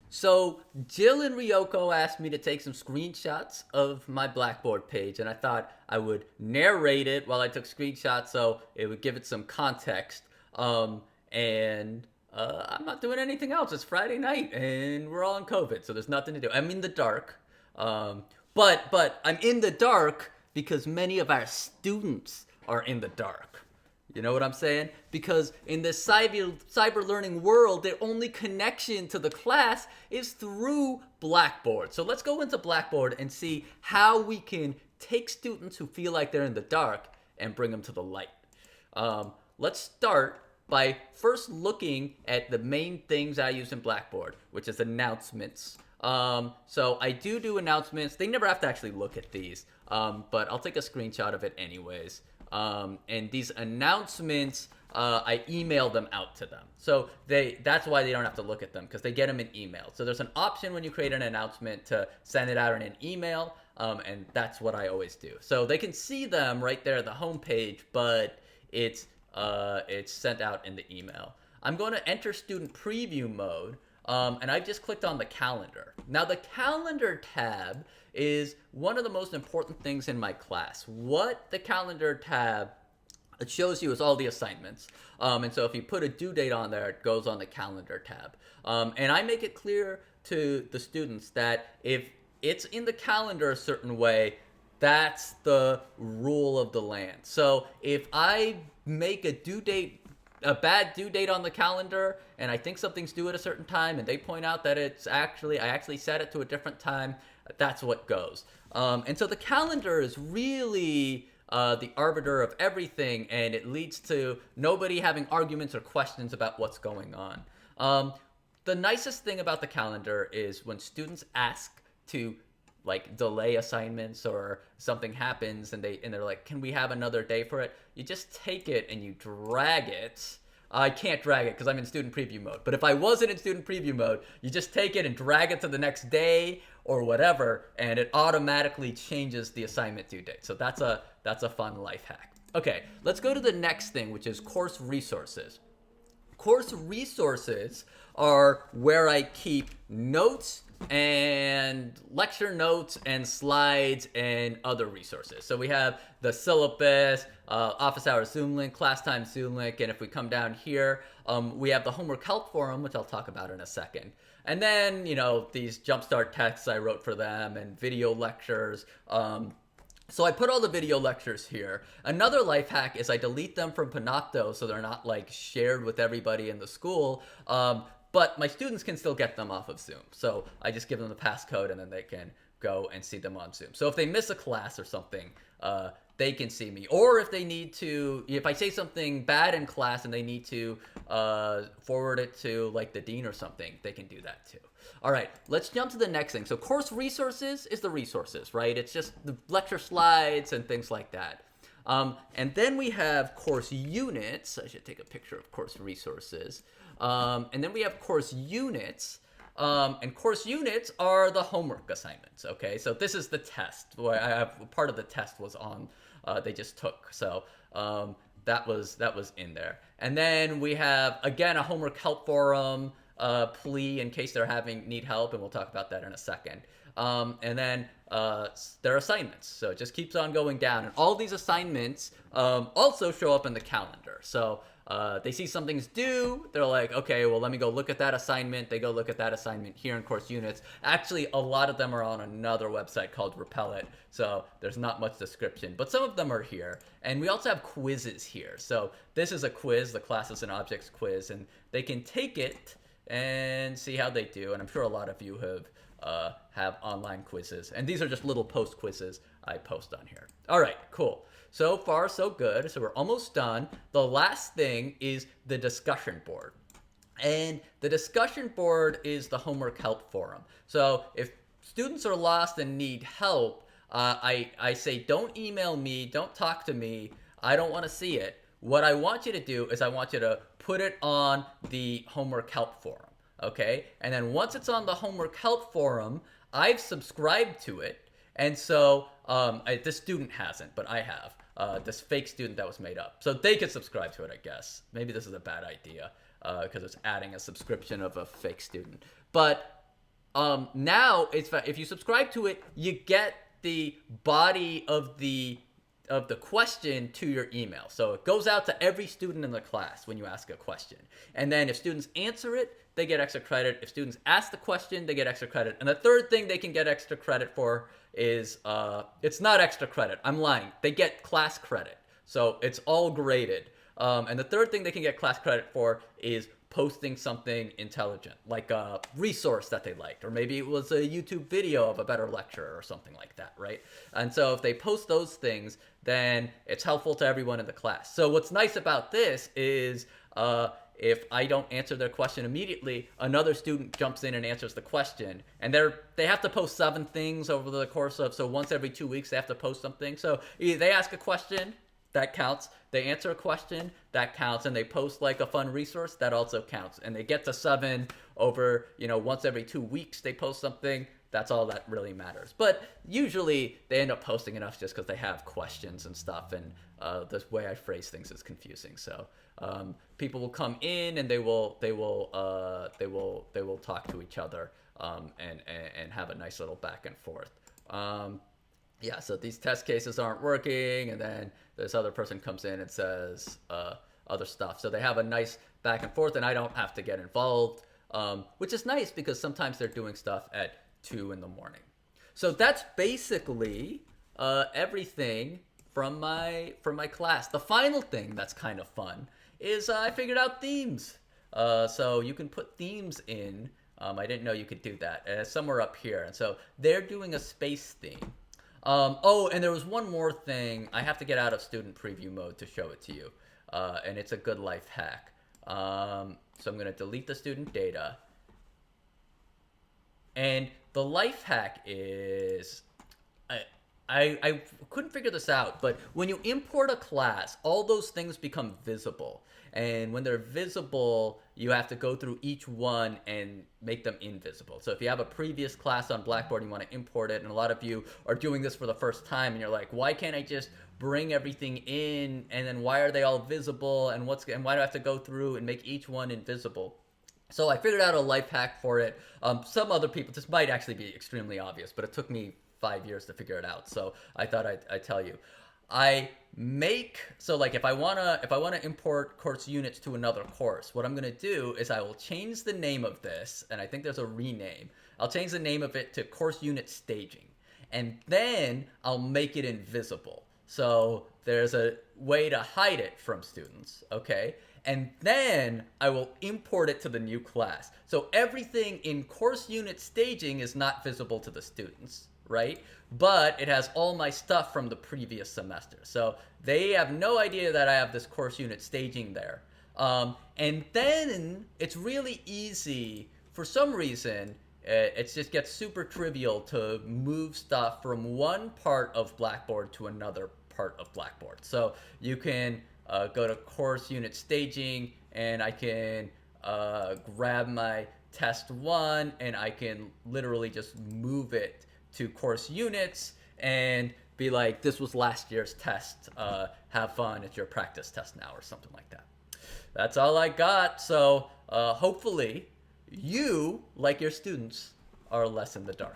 So Jill and Ryoko asked me to take some screenshots of my Blackboard page, and I thought I would narrate it while I took screenshots, so it would give it some context. And I'm not doing anything else. It's Friday night, and we're all in COVID, so there's nothing to do. I'm in the dark, but I'm in the dark because many of our students are in the dark. You know what I'm saying? Because in this cyber learning world, their only connection to the class is through Blackboard. So let's go into Blackboard and see how we can take students who feel like they're in the dark and bring them to the light. Let's start by first looking at the main things I use in Blackboard, which is announcements. So I do announcements. They never have to actually look at these, but I'll take a screenshot of it anyways. And these announcements, I email them out to them. So that's why they don't have to look at them, because they get them in email. So there's an option when you create an announcement to send it out in an email, and that's what I always do. So they can see them right there at the home page, but it's sent out in the email. I'm going to enter student preview mode, and I just clicked on the calendar. Now the calendar tab is one of the most important things in my class. What the calendar tab, it shows you is all the assignments. And so if you put a due date on there, it goes on the calendar tab. And I make it clear to the students that if it's in the calendar a certain way, that's the rule of the land. So if I make a bad due date on the calendar, and I think something's due at a certain time, and they point out that I actually set it to a different time, that's what goes. And so the calendar is really the arbiter of everything, and it leads to nobody having arguments or questions about what's going on. The nicest thing about the calendar is when students ask to delay assignments or something happens and they're like, can we have another day for it? You just take it and you drag it. I can't drag it because I'm in student preview mode. But if I wasn't in student preview mode, you just take it and drag it to the next day or whatever, and it automatically changes the assignment due date. So that's a fun life hack. Okay, let's go to the next thing, which is course resources. Course resources are where I keep notes and lecture notes and slides and other resources. So we have the syllabus, office hours Zoom link, class time Zoom link, and if we come down here, we have the homework help forum, which I'll talk about in a second. And then, these jumpstart texts I wrote for them and video lectures. So I put all the video lectures here. Another life hack is I delete them from Panopto so they're not shared with everybody in the school. But my students can still get them off of Zoom. So I just give them the passcode and then they can go and see them on Zoom. So if they miss a class or something, they can see me. Or if they need to, if I say something bad in class and they need to forward it to the dean or something, they can do that too. All right, let's jump to the next thing. So course resources is the resources, right? It's just the lecture slides and things like that. And then we have course units. I should take a picture of course resources. And then we have course units. And course units are the homework assignments, okay? So this is the test where I have part of the test was on, they just took. So that was in there. And then we have, again, a homework help forum plea in case need help, and we'll talk about that in a second. And then their assignments. So it just keeps on going down. And all these assignments also show up in the calendar. So they see something's due. They're like, okay, well, let me go look at that assignment. They go look at that assignment here in course units. Actually, a lot of them are on another website called Repel It. So there's not much description, but some of them are here. And we also have quizzes here. So this is a quiz, the classes and objects quiz, and they can take it and see how they do. And I'm sure a lot of you have online quizzes. And these are just little post quizzes I post on here. All right, cool. So far, so good. So we're almost done. The last thing is the discussion board. And the discussion board is the homework help forum. So if students are lost and need help, I say, don't email me, don't talk to me. I don't want to see it. What I want you to do is I want you to put it on the homework help forum, okay? And then once it's on the homework help forum, I've subscribed to it. And so this student hasn't, but I have. This fake student that was made up. So they could subscribe to it, I guess. Maybe this is a bad idea because it's adding a subscription of a fake student. But Now it's if you subscribe to it, you get the body of the question to your email. So it goes out to every student in the class when you ask a question. And then if students answer it, they get extra credit. If students ask the question, they get extra credit. And the third thing they can get extra credit for is it's not extra credit. I'm lying. They get class credit. So it's all graded. And the third thing they can get class credit for is posting something intelligent, like a resource that they liked, or maybe it was a YouTube video of a better lecture or something like that, right? And so if they post those things, then it's helpful to everyone in the class. So what's nice about this is if I don't answer their question immediately, another student jumps in and answers the question, and they have to post 7 things over the course of, so once every 2 weeks they have to post something. So they ask a question, that counts. They answer a question, that counts. And they post like a fun resource, that also counts. And they get to 7 over, once every 2 weeks they post something. That's all that really matters. But usually they end up posting enough just because they have questions and stuff. And the way I phrase things is confusing. So people will come in and they will talk to each other and have a nice little back and forth. Yeah, so these test cases aren't working, and then this other person comes in and says other stuff. So they have a nice back and forth, and I don't have to get involved, which is nice because sometimes they're doing stuff at 2 in the morning. So that's basically everything from my class. The final thing that's kind of fun is I figured out themes. So you can put themes in. I didn't know you could do that. Somewhere up here. And so they're doing a space theme. And there was one more thing. I have to get out of student preview mode to show it to you. And it's a good life hack. So I'm going to delete the student data. And the life hack is, I couldn't figure this out, but when you import a class, all those things become visible. And when they're visible, you have to go through each one and make them invisible. So if you have a previous class on Blackboard, you want to import it, and a lot of you are doing this for the first time, and you're like, why can't I just bring everything in, and then why are they all visible, and why do I have to go through and make each one invisible? So I figured out a life hack for it. Some other people, this might actually be extremely obvious, but it took me 5 years to figure it out. So I thought I'd tell you. If I wanna import course units to another course, what I'm gonna do is I will change the name of this, and I think there's a rename. I'll change the name of it to course unit staging, and then I'll make it invisible. So there's a way to hide it from students, okay? And then I will import it to the new class. So everything in course unit staging is not visible to the students, right? But it has all my stuff from the previous semester. So they have no idea that I have this course unit staging there. And then it's really easy, for some reason, it just gets super trivial to move stuff from one part of Blackboard to another part of Blackboard. So you can go to course unit staging, and I can grab my test 1, and I can literally just move it to course units and be like, this was last year's test. Have fun. It's your practice test now, or something like that. That's all I got. So hopefully you, like your students, are less in the dark.